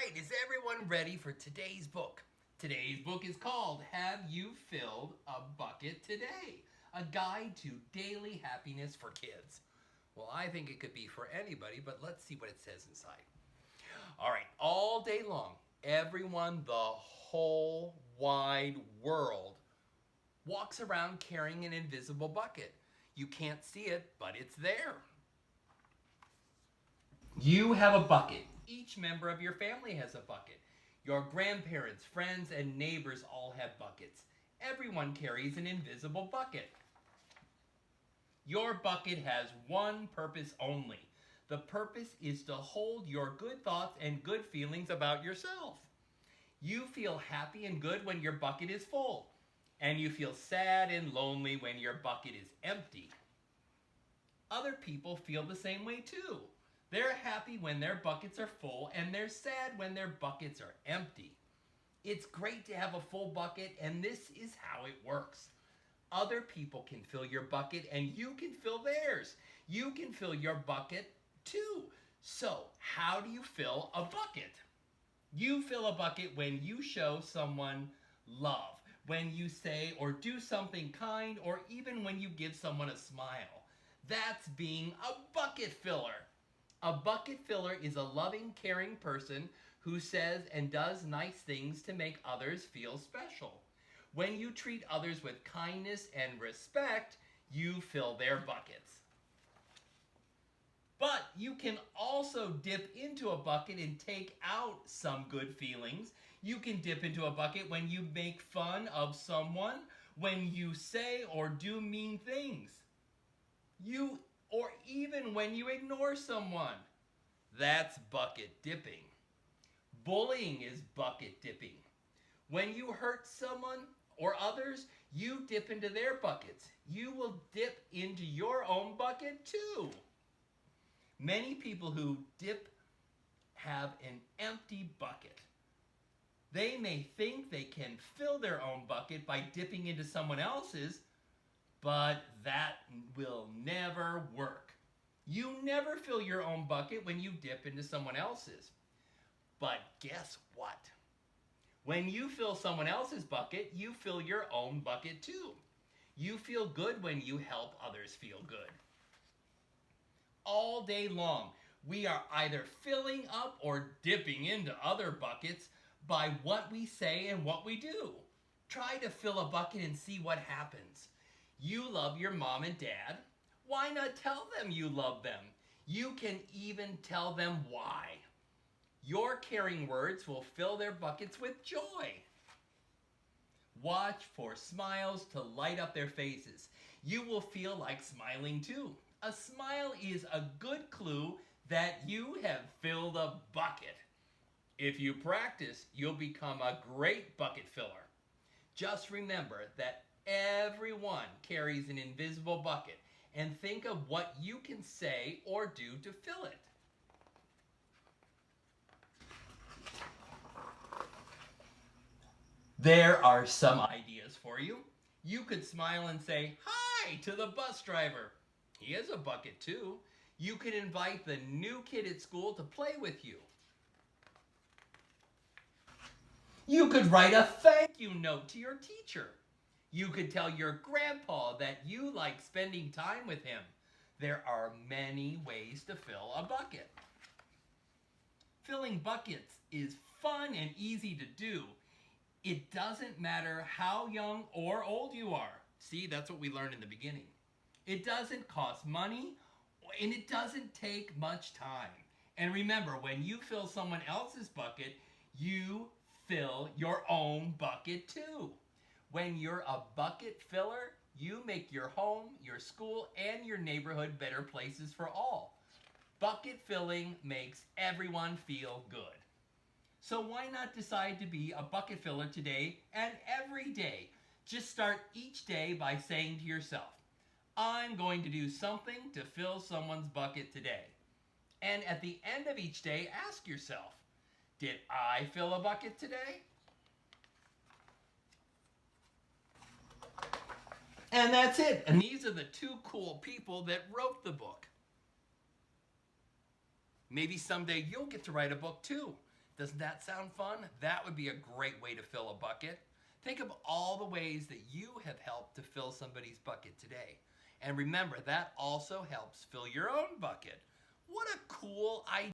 right, is everyone ready for today's book? Today's book is called Have You Filled a Bucket Today? A Guide to Daily Happiness for Kids. Well, I think it could be for anybody, but let's see what it says inside. All right, all day long, everyone, the whole wide world, walks around carrying an invisible bucket. You can't see it, but it's there. You have a bucket. Each member of your family has a bucket. Your grandparents, friends, and neighbors all have buckets. Everyone carries an invisible bucket. Your bucket has one purpose only. The purpose is to hold your good thoughts and good feelings about yourself. You feel happy and good when your bucket is full, and you feel sad and lonely when your bucket is empty. Other people feel the same way too. They're happy when their buckets are full, and they're sad when their buckets are empty. It's great to have a full bucket, and this is how it works. Other people can fill your bucket, and you can fill theirs. You can fill your bucket too. So, how do you fill a bucket? You fill a bucket when you show someone love, when you say or do something kind, or even when you give someone a smile. That's being a bucket filler. A bucket filler is a loving, caring person who says and does nice things to make others feel special. When you treat others with kindness and respect, you fill their buckets. But you can also dip into a bucket and take out some good feelings. You can dip into a bucket when you make fun of someone, when you say or do mean things. Or even when you ignore someone. That's bucket dipping. Bullying is bucket dipping. When you hurt someone or others, you dip into their buckets. You will dip into your own bucket too. Many people who dip have an empty bucket. They may think they can fill their own bucket by dipping into someone else's, but that will never work. You never fill your own bucket when you dip into someone else's. But guess what? When you fill someone else's bucket, you fill your own bucket too. You feel good when you help others feel good. All day long, we are either filling up or dipping into other buckets by what we say and what we do. Try to fill a bucket and see what happens. You love your mom and dad. Why not tell them you love them? You can even tell them why. Your caring words will fill their buckets with joy. Watch for smiles to light up their faces. You will feel like smiling too. A smile is a good clue that you have filled a bucket. If you practice, you'll become a great bucket filler. Just remember that everyone carries an invisible bucket, and think of what you can say or do to fill it. There are some ideas for you. You could smile and say hi to the bus driver. He has a bucket too. You could invite the new kid at school to play with you. You could write a thank you note to your teacher. You could tell your grandpa that you like spending time with him. There are many ways to fill a bucket. Filling buckets is fun and easy to do. It doesn't matter how young or old you are. See, that's what we learned in the beginning. It doesn't cost money, and it doesn't take much time. And remember, when you fill someone else's bucket, you fill your own bucket too. When you're a bucket filler, you make your home, your school, and your neighborhood better places for all. Bucket filling makes everyone feel good. So why not decide to be a bucket filler today and every day? Just start each day by saying to yourself, I'm going to do something to fill someone's bucket today. And at the end of each day, ask yourself, did I fill a bucket today? And that's it. And these are the two cool people that wrote the book. Maybe someday you'll get to write a book too. Doesn't that sound fun? That would be a great way to fill a bucket. Think of all the ways that you have helped to fill somebody's bucket today. And remember, that also helps fill your own bucket. What a cool idea.